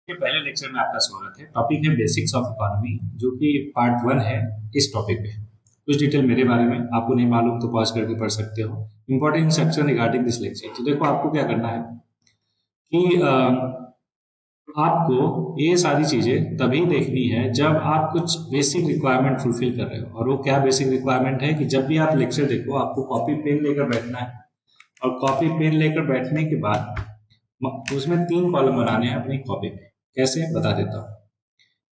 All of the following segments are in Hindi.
के पहले लेक्चर में आपका स्वागत है। टॉपिक है बेसिक्स ऑफ इकोनॉमी, जो कि पार्ट 1 है। इस टॉपिक पे कुछ डिटेल मेरे बारे में आपको नहीं मालूम तो पॉज करके पढ़ सकते हो। Important instruction regarding this lecture. तो देखो, आपको क्या करना है कि आपको ये सारी चीजें तभी देखनी है जब आप कुछ बेसिक रिक्वायरमेंट फुलफिल कर रहे हो। और वो क्या बेसिक रिक्वायरमेंट है कि जब भी आप लेक्चर देखो, आपको कॉपी पेन लेकर बैठना है। और कॉपी पेन लेकर बैठने के बाद उसमें 3 कॉलम बनाने हैं अपनी कॉपी पे। कैसे, बता देता हूँ।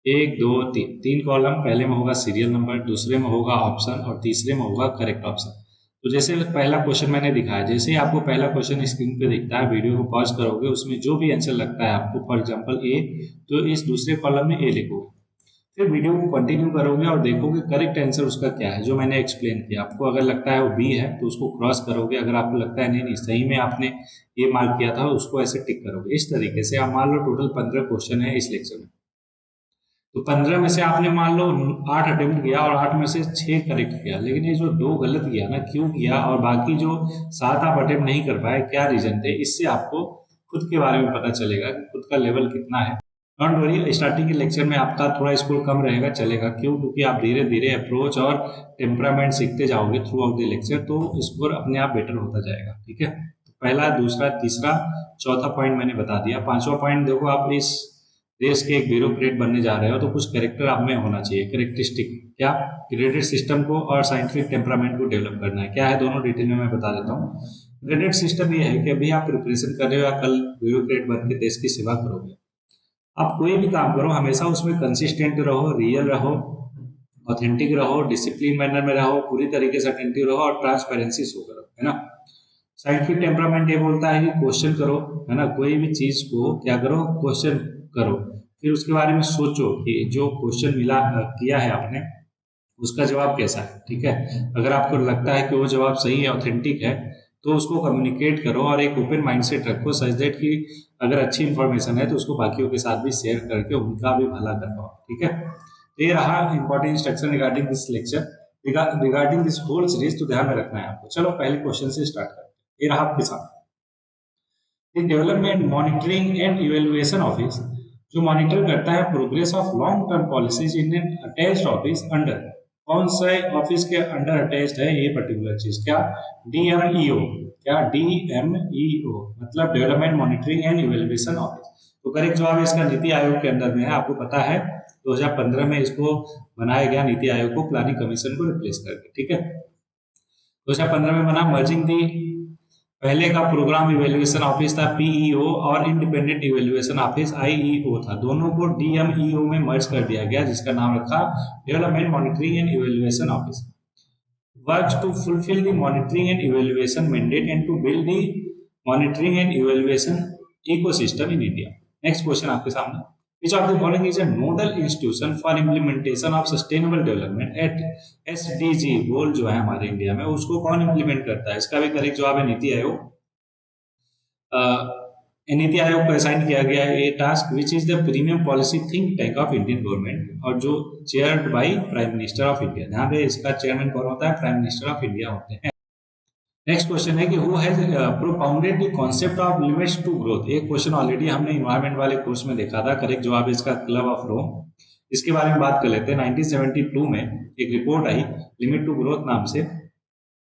1 2 3 3 कॉलम। पहले में होगा सीरियल नंबर, दूसरे में होगा ऑप्शन और तीसरे में होगा करेक्ट ऑप्शन। तो जैसे पहला क्वेश्चन मैंने दिखाया, जैसे ही आपको पहला क्वेश्चन स्क्रीन पे दिखता है, वीडियो को पॉज करोगे, उसमें जो भी आंसर लगता है आपको, फॉर एग्जांपल ए, तो इस दूसरे कॉलम में ए लिखोगे। फिर वीडियो को कंटिन्यू करोगे और देखोगे करेक्ट आंसर उसका क्या है, जो मैंने एक्सप्लेन किया। आपको अगर लगता है वो बी है तो उसको क्रॉस करोगे। अगर आपको लगता है नहीं नहीं सही में आपने ये मार्क किया था, उसको ऐसे टिक करोगे। इस तरीके से आप मान लो टोटल 15 क्वेश्चन है इस लेक्चर में। तो 15 में से आपने मान लो 8 अटेम्प्ट किया और 8 में से 6 करेक्ट किया। लेकिन ये जो 2 गलत किया ना, क्यों किया, और बाकी जो 7 आप अटेम्प्ट नहीं कर पाए, क्या रीजन थे, इससे आपको खुद के बारे में पता चलेगा कि खुद का लेवल कितना है। डोंट वरी, स्टार्टिंग के लेक्चर में आपका थोड़ा स्कोर कम रहेगा, चलेगा। क्यों? क्योंकि आप धीरे धीरे अप्रोच और टेम्परामेंट सीखते जाओगे थ्रू आउट द लेक्चर, तो स्कोर अपने आप बेटर होता जाएगा। ठीक है, तो पहला, दूसरा, तीसरा, चौथा पॉइंट मैंने बता दिया। पांचवा पॉइंट देखो, आप इस देश के एक ब्यूरोक्रेट बनने जा रहे हो तो कुछ कैरेक्टर आप में होना चाहिए। कैरेक्टरिस्टिक क्या? ग्रेडेड सिस्टम को और साइंटिफिक टेम्परामेंट को डेवलप करना है। क्या है दोनों, डिटेल में मैं बता देता हूँ। ग्रेडेड सिस्टम ये है कि अभी आप प्रिपरेशन कर रहे हो या कल ब्यूरोक्रेट बन के देश की सेवा करोगे। आप कोई भी काम करो, हमेशा उसमें कंसिस्टेंट रहो, रियल रहो, ऑथेंटिक रहो, डिसिप्लिन मैनर में रहो, पूरी तरीके से अटेंटिव रहो और ट्रांसपेरेंसी शो करो, है ना। साइंटिफिक टेम्परामेंट ये बोलता है कि क्वेश्चन करो, है ना। कोई भी चीज को क्या करो, क्वेश्चन करो। फिर उसके बारे में सोचो कि जो क्वेश्चन मिला किया है आपने, उसका जवाब कैसा है। ठीक है, अगर आपको लगता है कि वो जवाब सही है, ऑथेंटिक है, तो उसको कम्युनिकेट करो और एक ओपन माइंडसेट रखो, सच दैट कि अगर अच्छी इंफॉर्मेशन है तो उसको बाकियों के साथ भी शेयर करके उनका भी भला कर पाओ। ठीक है, तो ये रहा important instruction regarding this lecture, regarding this whole series. तो ध्यान में रखना है आपको। चलो पहले क्वेश्चन से स्टार्ट करते हैं। ये रहा आपके साथ। Development monitoring and evaluation office जो मॉनिटर करता है progress of long term policies in an attached office under, कौन सा ऑफिस के अंडर अटैच्ड है ये पर्टिकुलर चीज? क्या? DMEO। क्या? DMEO मतलब development monitoring and evaluation office. तो करेक्ट जवाब है इसका नीति आयोग के अंदर में है। आपको पता है 2015 में इसको बनाया गया, नीति आयोग को, प्लानिंग कमीशन को रिप्लेस करके। ठीक है, 2015 में बना। मर्जिंग दी, पहले का प्रोग्राम इवेल्युएशन ऑफिस था PEO और इंडिपेंडेंट इवेल्युएशन ऑफिस IEO था। दोनों को DMEO में मर्ज कर दिया गया, जिसका नाम रखा development monitoring and evaluation office. Works to fulfil the monitoring and evaluation mandate and to build the monitoring and evaluation ecosystem in India. Next question आपके सामने। Which of the following is a nodal institution for implementation of sustainable development at SDG गोल जो है हमारे इंडिया में, उसको कौन इंप्लीमेंट करता है? इसका भी करेक्ट जवाब है नीति आयोग। नीति आयोग को असाइन किया गया है ये task, which is the premium policy think tank of Indian government, और जो chaired by prime minister of India. ध्यान रहे, इसका चेयरमैन कौन होता है? प्राइम मिनिस्टर ऑफ इंडिया होते हैं। नेक्स्ट क्वेश्चन है कि who has propounded the concept of limits to growth. एक क्वेश्चन ऑलरेडी हमने इन्वायरमेंट वाले कोर्स में देखा था। करेक्ट जवाब है इसका क्लब ऑफ रोम। इसके बारे में बात कर लेते हैं। 1972 में एक रिपोर्ट आई लिमिट टू ग्रोथ नाम से,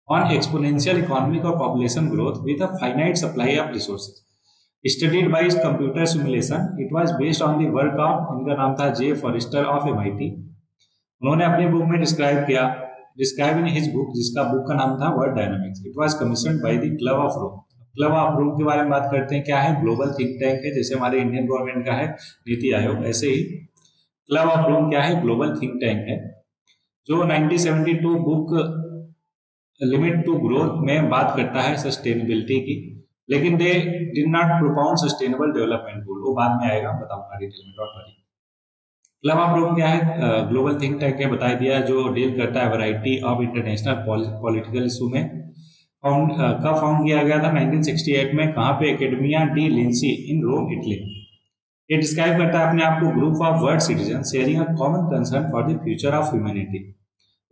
ऑन एक्सपोनेंशियल इकोनॉमिक और population growth with a finite supply of resources, studied by computer simulation. It was based on the work of, इनका नाम था J. Forester of MIT। उन्होंने अपनी बुक में डिस्क्राइब इन हिज बुक, जिसका बुक का नाम था world dynamics. It was commissioned by the club of Rome. Club of Rome के बारे में बात करते हैं। क्या है? ग्लोबल थिंक टैंक है, जैसे हमारे इंडियन गवर्नमेंट का है नीति आयोग, ऐसे ही क्लब ऑफ रोम क्या है? ग्लोबल थिंक टैंक है, जो 1972 बुक लिमिट टू ग्रोथ में बात करता है सस्टेनेबिलिटी की। लेकिन they did not propound sustainable development goal, वो बाद में आएगा, बताऊंगा डिटेल में, don't worry. Club of Rome क्या है? ग्लोबल थिंक टैंक है, बता दिया, जो डील करता है variety of international political issue में। कब फाउंड किया गया था? 1968 में। कहाँ पे? एकेडमिया डी लिंसी इन रोम, इटली। ये डिस्क्राइब करता है अपने आप को group of world citizen sharing a common concern for the future of humanity.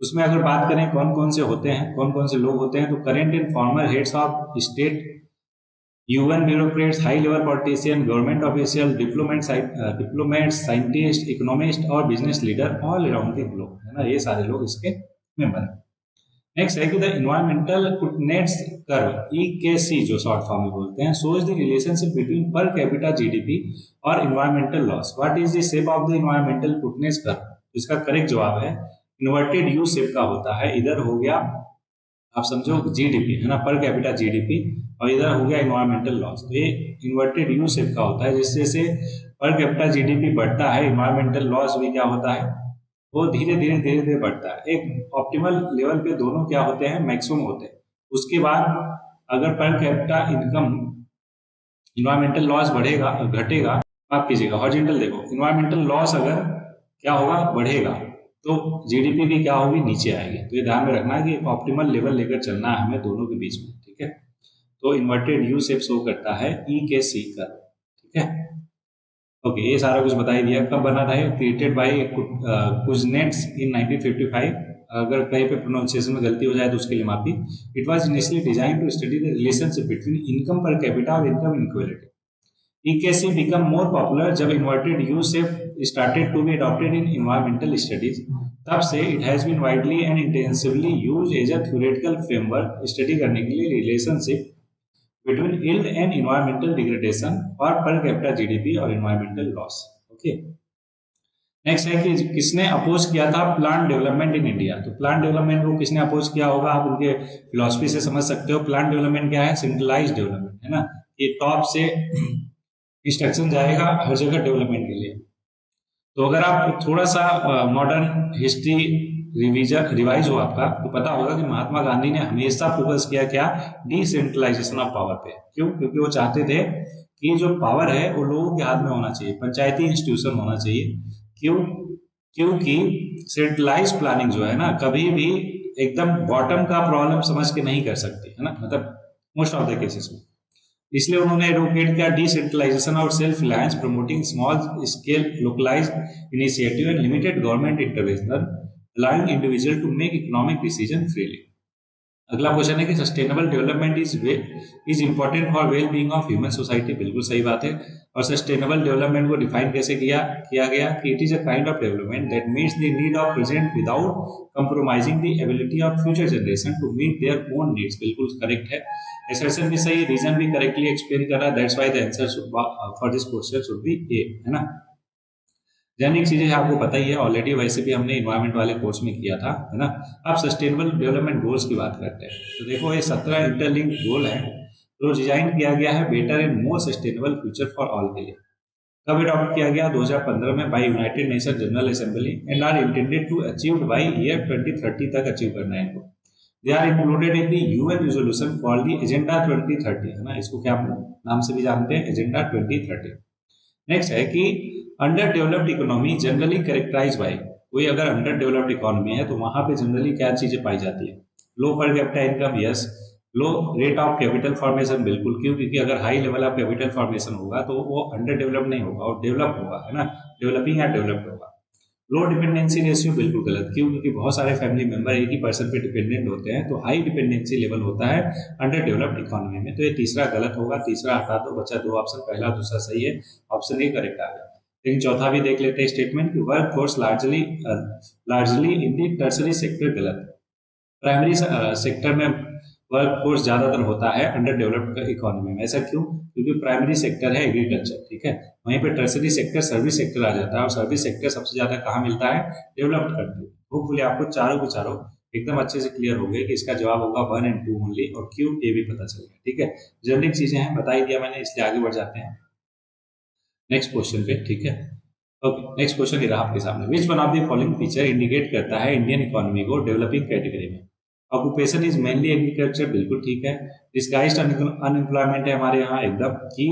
उसमें अगर बात करें कौन कौन से होते हैं, कौन कौन से लोग होते हैं, तो current and former heads of state UN bureaucrats, high level politician, government official, diplomats, scientist, economist और business leader all around the globe, है ना, ये सारे लोग इसके मेंबर हैं। नेक्स्ट है कि the environmental Kuznets curve, EKC जो शॉर्ट फॉर्म में बोलते हैं, shows the relationship between per capita GDP और environmental loss. What is the shape of the environmental Kuznets curve? इसका करेक्ट जवाब है इन्वर्टेड यू शेप का होता है। इधर हो गया आप समझो जीडीपी, है ना, पर कैपिटा जीडीपी, और इधर हो गया इन्वायरमेंटल लॉस। तो ये इन्वर्टेड यू शेप का होता है, जिससे से पर कैपिटा जीडीपी बढ़ता है, इन्वायरमेंटल लॉस भी क्या होता है, वो धीरे धीरे बढ़ता है। एक ऑप्टिमल लेवल पे दोनों क्या होते हैं, मैक्सिमम होते हैं। उसके बाद अगर पर कैपिटा इनकम, इन्वायरमेंटल लॉस बढ़ेगा घटेगा, आप कीजिएगा हॉरिजॉन्टल देखो, इन्वायरमेंटल लॉस अगर क्या होगा, बढ़ेगा, तो जीडीपी भी क्या होगी, नीचे आएगी। तो ये ध्यान में रखना है कि एक ऑप्टिमल लेवल लेकर चलना है हमें दोनों के बीच में, ठीक है। तो इन्वर्टेड यू शेप शो करता है EKC का, ठीक है। ओके, ये सारा कुछ बता ही दिया। कब बना था, क्रिएटेड बाय कुजनेट्स इन 1955। अगर कहीं पे प्रोनाउंसिएशन में गलती हो जाए तो उसके लिए माफी। It was initially design to study the relationship between income per capita और income inequality. EKC become more popular जब inverted U shape started to be adopted in environmental studies. तब से it has been widely and intensively used as a theoretical framework study करने के लिए relationship between yield and environmental degradation or per capita GDP और environmental loss। ओके, नेक्स्ट है कि किसने अपोज किया था प्लांट डेवलपमेंट इन इंडिया। तो प्लांट डेवलपमेंट को किसने अपोज किया होगा, आप उनके फिलोसफी से समझ सकते हो। प्लांट डेवलपमेंट क्या है, सेंट्रलाइज डेवलपमेंट, है ना, ये टॉप से इंस्ट्रक्शन जाएगा हर जगह डेवलपमेंट के लिए। तो अगर आप थोड़ा सा मॉडर्न हिस्ट्री रिवाइज हो आपका, तो पता होगा कि महात्मा गांधी ने हमेशा फोकस किया क्या, डिसेंट्रलाइजेशन ऑफ पावर पे। क्यों? क्योंकि वो चाहते थे कि जो पावर है वो लोगों के हाथ में होना चाहिए, पंचायती इंस्टीट्यूशन होना चाहिए। क्यों? क्योंकि सेंट्रलाइज प्लानिंग जो है ना, कभी भी एकदम बॉटम का प्रॉब्लम समझ के नहीं कर सकती, है ना, मतलब मोस्ट ऑफ द केसेस में। इसलिए उन्होंने एडवोकेट किया डिसेंट्रलाइजेशन और self reliance, promoting small scale localised initiative and limited government intervention, allowing individual to make economic decision freely। अगला क्वेश्चन है कि sustainable development is important for well being of human society. बिल्कुल सही बात है। और सस्टेनेबल डेवलपमेंट को डिफाइन कैसे किया गया कि it is a kind of development that meets the need of present without compromising the ability of future generation to meet their own needs. बिल्कुल करेक्ट है। एसर्शन भी सही है, रीजन भी करेक्टली एक्सप्लेन कर रहा है। That's why the answer for this question should be A, है ना। जैनिक चीजें आपको पता ही है ऑलरेडी, वैसे भी हमने इन्वायरमेंट वाले कोर्स में किया था, है ना। अब सस्टेनेबल डेवलपमेंट गोल्स की बात करते हैं। तो देखो ये 17 इंटरलिंक गोल है जो डिजाइन किया गया है better and more sustainable future for all के लिए। कब अडॉप्ट किया गया, 2015 में by United Nation General Assembly and are intended to achieved by year 2030 तक अचीव करना है इनको। They are included in the UN resolution called the agenda 2030, है ना, इसको क्या नाम से भी जानते हैं, एजेंडा 2030। नेक्स्ट है कि under developed economy generally characterise by, कोई अगर अंडर डेवलप्ड इकोनॉमी है तो वहां पे जनरली क्या चीजें पाई जाती है, low per capita income, yes, low rate of capital formation, बिल्कुल। क्यों? क्योंकि अगर high level of capital formation होगा तो वो अंडर डेवलप नहीं होगा और डेवलप होगा, है ना, डेवलपिंग या डेवलप्ड होगा। लो डिपेंडेंसी रेशियो, बिल्कुल गलत। क्यों? क्योंकि बहुत सारे फैमिली मेंबर एक ही पर्सन पे डिपेंडेंट होते हैं, तो हाई डिपेंडेंसी लेवल होता है अंडर डेवलप्ड इकोनॉमी में। तो ये तीसरा गलत होगा, तीसरा हटा दो, बचा दो ऑप्शन, पहला दूसरा सही है, ऑप्शन ए करेक्ट आ गया। लेकिन चौथा भी देख लेते हैं स्टेटमेंट कि वर्क फोर्स लार्जली इन दी टर्सरी सेक्टर, गलत। प्राइमरी सेक्टर में वर्क फोर्स ज्यादातर होता है अंडर डेवलप्ड इकोनॉमी में। ऐसा क्यों? क्योंकि प्राइमरी सेक्टर है एग्रीकल्चर, ठीक है, वहीं पे टर्सरी सेक्टर सर्विस सेक्टर आ जाता है, और सर्विस सेक्टर सबसे ज्यादा कहाँ मिलता है, डेवलप्ड कंट्री। होपफुली आपको चारों के चारों एकदम अच्छे से क्लियर हो गए कि इसका जवाब होगा 1 और 2 ओनली, और क्यों ये भी पता चल गया, ठीक है। जनरल चीजें हैं, बता ही दिया मैंने, इसलिए आगे बढ़ जाते हैं नेक्स्ट क्वेश्चन पे, ठीक है। ओके, नेक्स्ट क्वेश्चन ये रहा आपके सामने। विच one of the following feature indicate करता है इंडियन इकोनॉमी को डेवलपिंग कैटेगरी में। ऑक्यूपेशन इज मेनली एग्रीकल्चर, बिल्कुल ठीक है। डिस्गाइज्ड अनएम्प्लॉयमेंट है हमारे यहाँ एकदम कि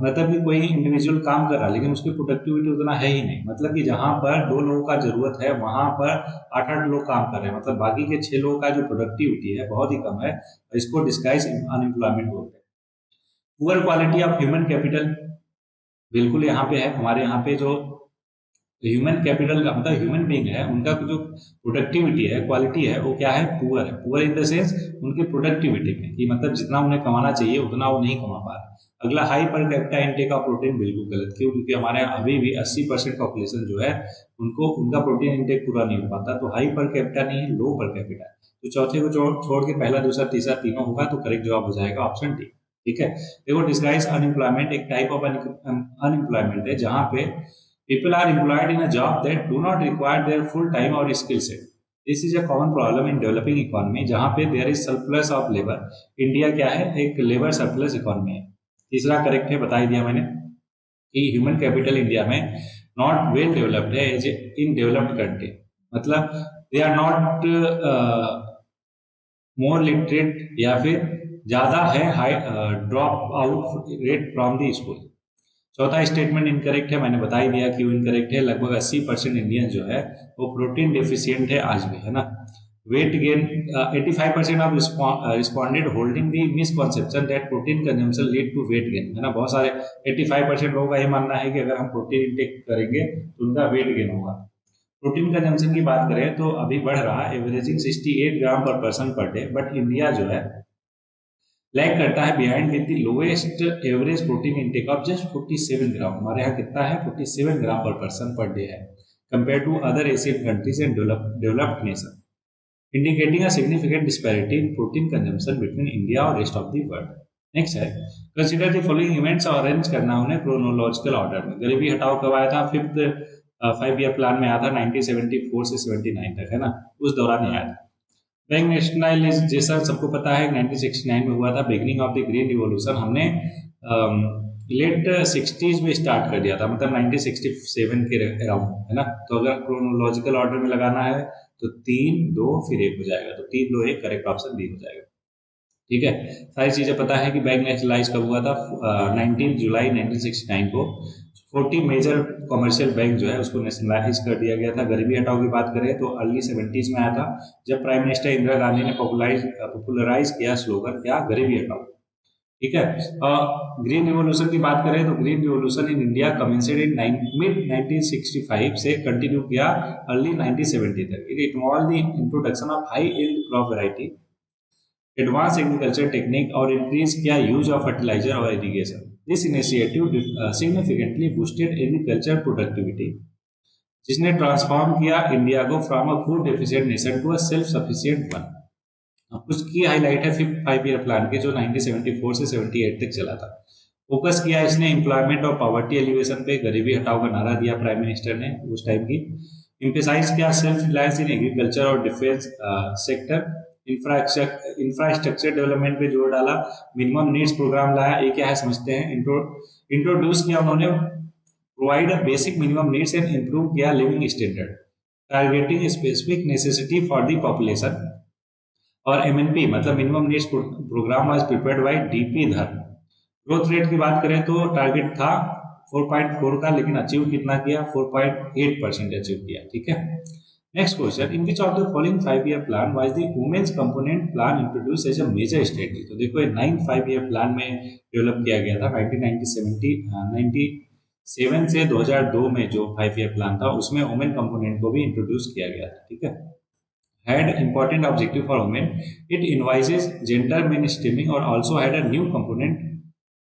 मतलब कि कोई इंडिविजुअल काम कर रहा है लेकिन उसकी प्रोडक्टिविटी उतना है ही नहीं, मतलब कि जहां पर 2 लोगों का जरूरत है वहां पर 8-8 लोग काम कर रहे हैं, मतलब बाकी के 6 लोगों का जो प्रोडक्टिविटी है बहुत ही कम है, इसको डिस्गाइज अनएम्प्लॉयमेंट बोलते हैं। Poor quality of human capital, बिल्कुल यहाँ पे है हमारे यहाँ पे जो ह्यूमन कैपिटल का मतलब ह्यूमन बीइंग है, उनका जो प्रोडक्टिविटी है, क्वालिटी है, वो क्या है, पुअर है। पुअर इन द सेंस उनकी प्रोडक्टिविटी में, कि मतलब जितना उन्हें कमाना चाहिए उतना वो नहीं कमा पा रहे। अगला, high per capita intake of protein, बिल्कुल गलत। क्यों? क्योंकि हमारे यहाँ अभी भी 80% पॉपुलेशन जो है उनको उनका प्रोटीन इंटेक पूरा नहीं हो पाता। तो हाई पर कैपिटा नहीं है, लो पर कैपिटा है। तो चौथे को छोड़ के पहला, दूसरा, तीसरा तीनों होगा, तो करेक्ट जवाब हो जाएगा ऑप्शन डी। ठीक है। देखो, डिस्गाइज अनएम्प्लॉयमेंट एक टाइप ऑफ अनएम्प्लॉयमेंट है जहां पे people are employed in a job that do not require their full time or skill set. This is a common problem in developing economy जहाँ पे there is surplus of labor. India क्या है, एक लेबर सरप्लस इकोनॉमी है। तीसरा करेक्ट है, बता ही दिया मैंने कि ह्यूमन कैपिटल इंडिया में नॉट वेल डेवलप्ड है एज इन डेवलप्ड कंट्री, मतलब they are not more literate या फिर ज्यादा है high drop out rate from the school. चौथा स्टेटमेंट इनकरेक्ट है, मैंने बता ही दिया कि वो इनकरेक्ट है। लगभग 80% इंडियन जो है वो प्रोटीन डेफिशिएंट है आज भी, है ना। Weight gain, 85% of responded holding the misconception that protein consumption lead to weight gain, है ना। बहुत सारे 85% लोगों का ये मानना है कि अगर हम प्रोटीन इंटेक करेंगे तो उनका वेट गेन होगा। प्रोटीन कंजम्पशन की बात करें तो अभी बढ़ रहा है, एवरेजिंग 68 ग्राम पर person per day, but India जो है लैग करता है behind with the lowest average protein intake of just 47 ग्राम। हमारे यहाँ कितना है, 47 ग्राम पर पर्सन पर डे है, compare to other Asian countries and developed nation, indicating a significant disparity in protein consumption between India और rest of the world. Next है, कंसीडर द फॉलोइंग इवेंट्स और अरेंज करना उन्हें क्रोनोलॉजिकल ऑर्डर में। गरीबी हटाओ कब आया था, फिफ्थ 5 ईयर प्लान में आया था 1974 से 79 तक, है ना, उस दौरान आया था। बैंक नेशनलाइजेशन सबको पता है 1969 में हुआ था, beginning of the green revolution हमने लेट 60s में स्टार्ट कर दिया था, मतलब 1967 के अराउंड, है ना। तो अगर क्रोनोलॉजिकल ऑर्डर में लगाना है तो 3, 2 फिर 1 हो जाएगा, तो 3, 2, 1 करेक्ट ऑप्शन डी हो जाएगा। ठीक है, सारी चीजें पता है कि बैंक नेशनलाइज कब हुआ था, 19 जुलाई 1969 को। 40 मेजर कमर्शियल बैंक जो है उसको नेशनलाइज कर दिया गया था। गरीबी हटाओ की बात करें तो अर्ली 70s में आया था, जब प्राइम मिनिस्टर इंदिरा गांधी ने पॉपुलराइज किया स्लोगन क्या, गरीबी हटाओ। ठीक है, ग्रीन रिवॉल्यूशन की बात करें तो green revolution in India commenced in mid 1965 से कंटिन्यू किया अर्ली 1970 तक। It involve the introduction of high yield crop variety, advance agriculture technique और इंक्रीज किया यूज ऑफ फर्टिलाइजर और irrigation. This initiative significantly boosted agriculture productivity, जिसने ट्रांसफॉर्म किया इंडिया को from a food deficient nation to a self sufficient one. कुछ की हाईलाइट है 5 ईयर प्लान के, जो 1974 से 78 तक चला था। फोकस किया इसने एम्प्लॉयमेंट और पॉवर्टी एलिवेशन पे, गरीबी हटाओ का नारा दिया प्राइम मिनिस्टर ने उस टाइम की। एम्फेसाइज किया सेल्फ रिलायंस इन एग्रीकल्चर और डिफेंस सेक्टर। इंफ्रास्ट्रक्चर डेवलपमेंट पे जोर डाला, मिनिमम नीड्स प्रोग्राम लाया। ये क्या है समझते हैं, इंट्रोड्यूस किया उन्होंने provide a basic minimum needs and improve किया living standard, targeting specific necessity for the population. और एमएनपी मतलब minimum needs programme was prepared by DP Dhar. Growth rate की बात करें तो टारगेट था 4.4 का, लेकिन अचीव कितना किया, 4.8% अचीव किया। ठीक है, next question, in which of the following 5 year plan was the women's component plan introduce as a major strategy. तो देखो, ये 9 5 ईयर प्लान में डेवलप किया गया था। 1997 से 2002 में जो 5 ईयर प्लान था उसमें वुमेन कंपोनेंट को भी इंट्रोड्यूस किया गया था। ठीक है, had important objective for women. It envisages gender mainstreaming or also had a new component,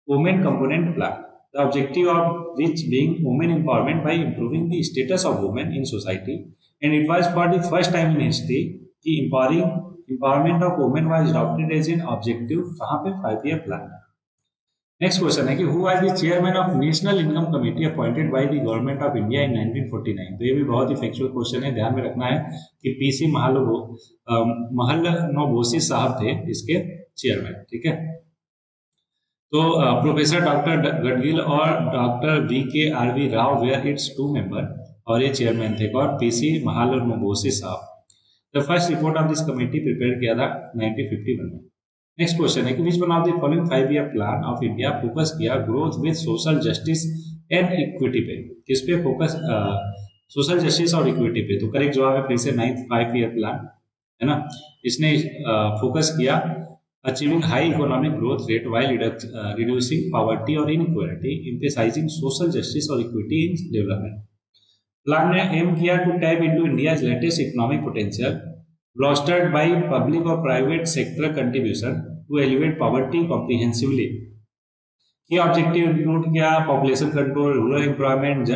women component plan. The objective of which being women empowerment by improving the status of women in society, and it was for the first time in history कि empowerment of women was adopted as an objective कहाँ पे 5 year plan। नेक्स्ट क्वेश्चन है कि who was the chairman of national income committee appointed by the government of India in 1949। तो ये भी बहुत ही फैक्चुअल क्वेश्चन है, ध्यान में रखना है कि पीसी महलनोबिस साहब थे इसके चेयरमैन। ठीक है, तो प्रोफेसर डॉक्टर गडगिल और doctor VKRV Rao were its 2 member, और ये चेयरमैन थे और पीसी महलनोबिस साहब। The first report of this committee prepare किया था 1951 में। नेक्स्ट क्वेश्चन है कि which one of the following 5 year plan of India focus किया growth with social justice and equity पे। किस पे फोकस, सोशल जस्टिस और इक्विटी पे। तो करेक्ट जवाब है फिर से 9th 5 ईयर प्लान, है ना। इसने फोकस किया achieving high economic growth rate while reducing poverty और इनइक्वालिटी, एम्फेसाइजिंग सोशल जस्टिस और इक्विटी इन डेवलपमेंट। प्लान ने एम किया to tap into India's latest economic potential, bolstered by public और private sector contribution to elevate poverty comprehensively. Key objective include किया population control, rural employment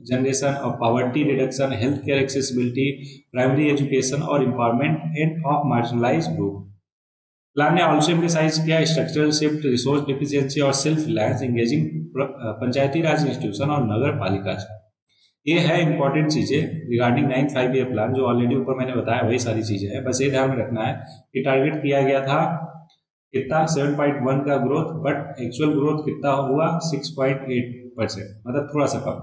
generation और poverty reduction, health care accessibility, primary education और empowerment and of marginalised group. Plan ने ऑल्सो एम्फेसाइज किया स्ट्रक्चरल शिफ्ट, रिसोर्स डिफिशियंसी और सेल्फ रिलायंस, एंगेजिंग पंचायती राज इंस्टीट्यूशन और नगर पालिका। ये है इंपॉर्टेंट चीजें रिगार्डिंग 9th 5 ईयर प्लान, जो ऑलरेडी ऊपर मैंने बताया वही सारी चीजें हैं। बस ये ध्यान में रखना है कि टारगेट किया गया था कितना 7.1 का ग्रोथ, बट एक्चुअल ग्रोथ कितना हुआ 6.8%, मतलब थोड़ा सा कम।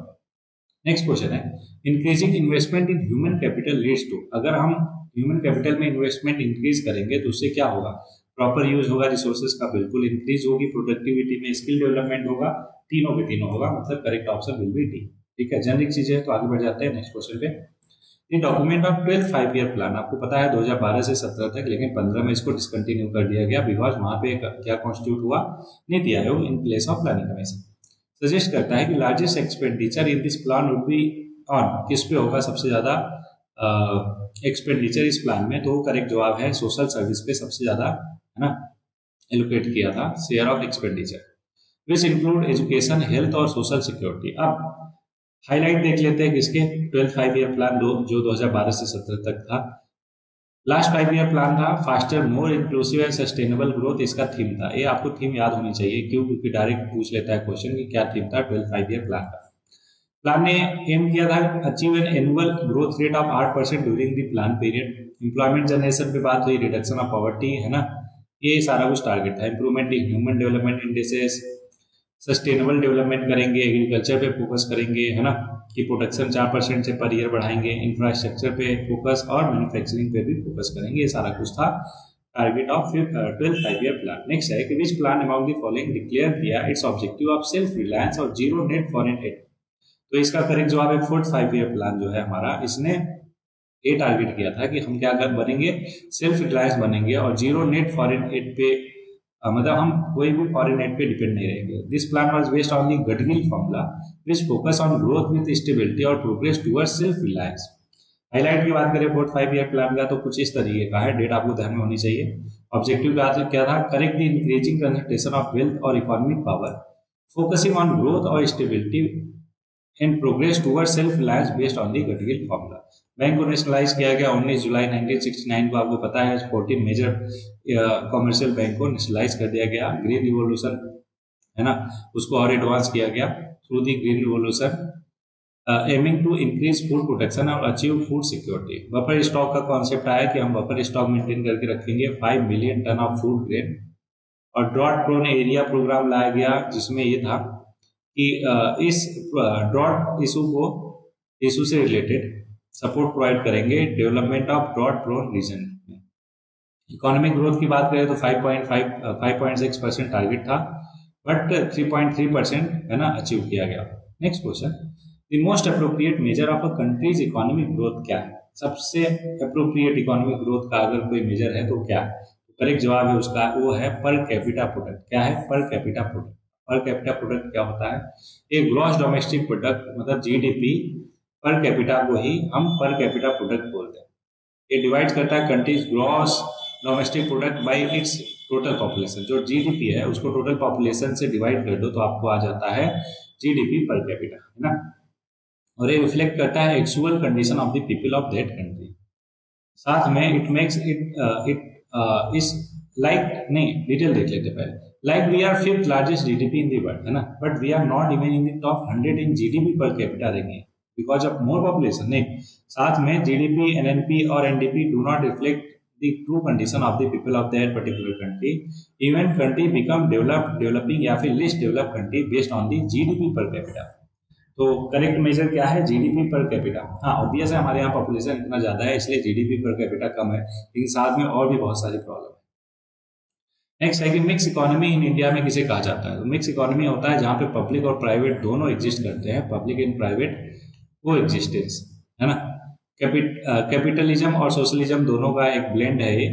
नेक्स्ट क्वेश्चन है increasing investment in human capital leads to. अगर हम ह्यूमन कैपिटल में इन्वेस्टमेंट इंक्रीज करेंगे तो उससे क्या होगा? प्रॉपर यूज होगा रिसोर्सेज का, बिल्कुल इंक्रीज होगी प्रोडक्टिविटी में, स्किल डेवलपमेंट होगा, तीनों के तीनों होगा, मतलब correct option will be D. ठीक है, जेनरिक चीजें है तो आगे बढ़ जाते हैं नेक्स्ट क्वेश्चन पे। In document of 12th 5 year plan, आपको पता है 2012 से 17 तक, लेकिन 15 में इसको डिसकंटिन्यू कर दिया गया बिकॉज वहां पे क्या कॉन्स्टिट्यूट हुआ, NITI Aayog in place of planning commission. Suggest करता है कि largest expenditure in this plan would be on, किस पे होगा सबसे ज्यादा एक्सपेंडिचर इस प्लान में? तो करेक्ट जवाब है सोशल सर्विस पे सबसे ज्यादा, है ना, एलोकेट किया था share of expenditure, which include education, health और सोशल सिक्योरिटी। अब हाईलाइट देख लेते हैं किसके 12th 5 ईयर प्लान जो 2012 से 17 तक था। लास्ट 5 ईयर प्लान था faster more inclusive and sustainable growth, इसका थीम था। ये आपको थीम याद होनी चाहिए, क्यों? क्योंकि डायरेक्ट पूछ लेता है क्वेश्चन कि क्या थीम था 12th 5 ईयर प्लान का। प्लान ने एम किया था achieve an annual growth rate of 8% during the plan period. Employment generation पे बात हुई, रिडक्शन ऑफ पॉवर्टी, है ना, ये सारा कुछ टारगेट था। Improvement in human development indexes, sustainable development करेंगे, एग्रीकल्चर पे फोकस करेंगे, है ना, कि प्रोडक्शन 4% से पर ईयर बढ़ाएंगे, इंफ्रास्ट्रक्चर पे फोकस और मैन्युफैक्चरिंग पे भी फोकस करेंगे। ये सारा कुछ था target of 12th 5 year plan. Next है कि which plan among the following declare किया its objective of self reliance और जीरो नेट फॉरेन एड। तो इसका करेक्ट जवाब है 4th 5 ईयर प्लान जो है हमारा, इसने ये टारगेट किया था कि हम क्या कर बनेंगे, सेल्फ रिलायंस बनेंगे और जीरो नेट फॉरेन एड पे, मतलब हम कोई भी फॉरेन एड पे डिपेंड नहीं रहेंगे। This plan was based on the Gadgil formula which focus on growth with stability और progress towards self reliance. Highlight की बात करें 4th 5 ईयर प्लान का तो कुछ इस तरीके का है, डेट आपको ध्यान में होनी चाहिए। ऑब्जेक्टिव क्या था? Correct the increasing concentration of wealth और economic power, focusing on growth और stability and progress toward self reliance based on the Gadgil formula. Bank को नेशनलाइज किया गया 19 जुलाई 1969 को, आपको पता है 14 मेजर कॉमर्शियल बैंक को नेशनलाइज कर दिया गया। ग्रीन रिवोल्यूशन, है ना, उसको और एडवांस किया गया through the green revolution, aiming to increase food production और achieve food security. Buffer stock का कॉन्सेप्ट आया कि हम बफर स्टॉक मेंटेन करके रखेंगे 5 million ton of food grain. और ड्रॉट प्रोन एरिया प्रोग्राम लाया गया जिसमें ये था कि इस ड्रॉट इशू से रिलेटेड सपोर्ट प्रोवाइड करेंगे development of drought prone region में। इकोनॉमिक ग्रोथ की बात करें तो 5.6% टारगेट था, बट 3.3%, है ना, अचीव किया गया। Next question, the most appropriate measure of a countries economic growth क्या है? सबसे अप्रोप्रिएट इकोनॉमिक ग्रोथ का अगर कोई मेजर है तो क्या है? करेक्ट जवाब है उसका, वो है पर कैपिटा प्रोडक्ट। क्या है? Per capita product. Per capita product क्या होता है? एक ग्रॉस डोमेस्टिक प्रोडक्ट, मतलब जीडीपी पर कैपिटा को ही हम पर कैपिटा प्रोडक्ट बोलते हैं। ये डिवाइड करता है countries gross domestic product bye it's total population. जो जीडीपी है उसको टोटल पॉपुलेशन से डिवाइड कर दो तो आपको आ जाता है जीडीपी पर कैपिटा, है ना। और ये रिफ्लेक्ट करता है actual condition of the people of that country. साथ में it makes it is like, नहीं डिटेल देख लेते पहले। Like we are 5th largest GDP in the world, है ना, but we are not even in the top 100 in GDP per capita ranking because of more population. नहीं, साथ में जीडीपी, एनएनपी और NDP do not reflect the true condition of the people of that particular country. Even country become developed, developing या फिर list develop country based on the GDP per capita. तो करेक्ट मेजर क्या है? GDP per capita. हाँ, ऑब्वियस है हमारे यहाँ पॉपुलेशन इतना ज्यादा है इसलिए जीडीपी पर कैपिटा कम है, लेकिन साथ में और भी बहुत सारी प्रॉब्लम है। नेक्स्ट है कि मिक्स इकोनॉमी इन इंडिया में किसे कहा जाता है? तो मिक्स इकोनॉमी होता है जहाँ पे पब्लिक और प्राइवेट दोनों एग्जिस्ट करते हैं, पब्लिक एंड प्राइवेट को एग्जिस्टेंस, है ना। कैपिटलिज्म और सोशलिज्म दोनों का एक ब्लेंड है ये।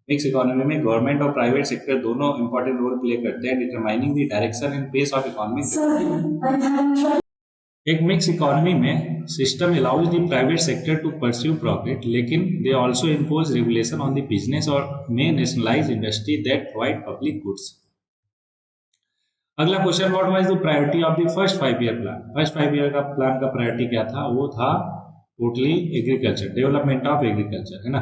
मिक्स इकोनॉमी में गवर्नमेंट और प्राइवेट सेक्टर दोनों इंपॉर्टेंट रोल प्ले करते हैं determining the direction and pace of economic. एक मिक्स इकोनॉमी में system allows the private sector to pursue profit, लेकिन they also impose regulation on the business और may nationalise industry that provide public goods. अगला question, what was the priority of the first 5 year plan. First 5 year का प्लान का प्रायोरिटी क्या था? वो था totally agriculture, development of agriculture, है ना।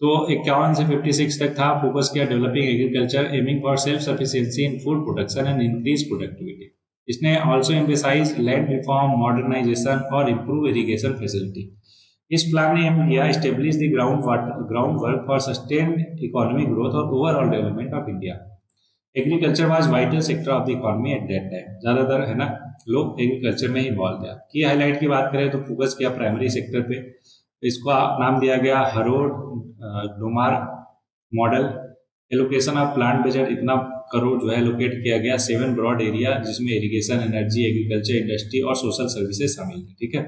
तो 51 से 56 तक था, फोकस किया developing agriculture, aiming for self sufficiency in food production and increase productivity. इसने also emphasise land reform, modernisation और इम्प्रूव इरिगेशन फैसिलिटी। इस प्लान ने एम किया establish the ground work for sustained economic growth और overall development of India. Agriculture was vital sector of the economy at that time. ज्यादातर, है ना, लोग एग्रीकल्चर में ही इन्वॉल्व थे। की हाईलाइट की बात करें तो फोकस किया प्राइमरी सेक्टर पे। इसको नाम दिया गया Harrod Domar model. Allocation of plant budget इतना करोड़ जो है एलोकेट किया गया 7 ब्रॉड एरिया, जिसमें इरिगेशन, एनर्जी, एग्रीकल्चर, इंडस्ट्री और सोशल सर्विसेज शामिल थे। ठीक है।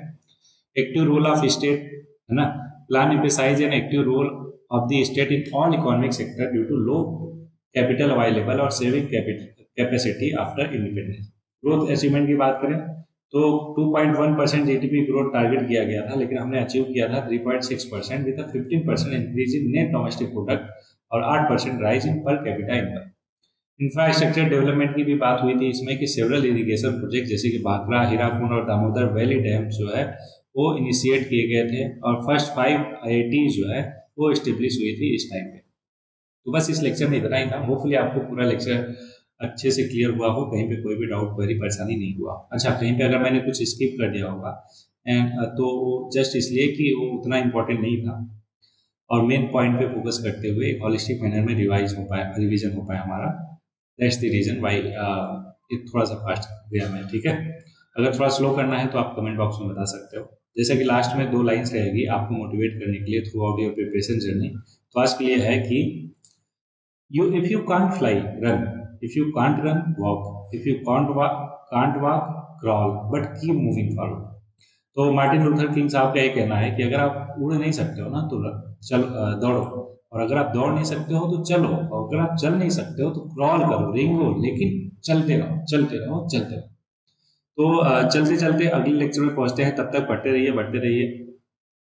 एक्टिव रोल ऑफ स्टेट, है ना, plan emphasise an active role of the state in all economic sector due to low capital available और saving capacity after independence. Growth achievement की बात करें तो 2.1% जीडीपी ग्रोथ टारगेट किया गया था, लेकिन हमने अचीव किया था 3.6% with 15% increase in net domestic product और 8% राइज इन पर कैपिटा इनकम। इंफ्रास्ट्रक्चर डेवलपमेंट की भी बात हुई थी इसमें कि सेवरल इरिगेशन प्रोजेक्ट जैसे कि भाखड़ा, हीराकुंड और दामोदर वैली डैम जो है वो इनिशिएट किए गए थे, और फर्स्ट 5 आईआईटी जो है वो स्टेब्लिश हुई थी इस टाइम पे। तो बस इस लेक्चर में इतना ही था। होपफुली आपको पूरा लेक्चर अच्छे से क्लियर हुआ हो, कहीं पे कोई भी डाउट, कोई परेशानी नहीं हुआ। अच्छा, कहीं पे अगर मैंने कुछ स्किप कर दिया होगा एंड तो जस्ट इसलिए कि वो उतना इम्पोर्टेंट नहीं था, और मेन पॉइंट पे फोकस करते हुए एक हॉलिस्टिक मैनर में रिवीजन हो पाया हमारा। दैट्स द रीजन वाई ये थोड़ा सा फास्ट गया मैं। ठीक है। अगर थोड़ा स्लो करना है तो आप कमेंट बॉक्स में बता सकते हो। जैसे कि लास्ट में 2 लाइन्स रहेगी आपको मोटिवेट करने के लिए through out your preparation journey. तो आज के लिए है कि if you can't fly, run. If you can't run, walk. If you can't walk, crawl. But keep moving forward. तो मार्टिन लूथर किंग साहब का ये कहना है कि अगर आप उड़ नहीं सकते हो ना तो चलो, दौड़ो, और अगर आप दौड़ नहीं सकते हो तो चलो, और अगर आप चल नहीं सकते हो तो क्रॉल करो, रेंगो, लेकिन चलते रहो, चलते रहो, चलते रहो। तो चलते चलते अगले लेक्चर में पहुंचते हैं। तब तक पढ़ते रहिए, बढ़ते रहिए।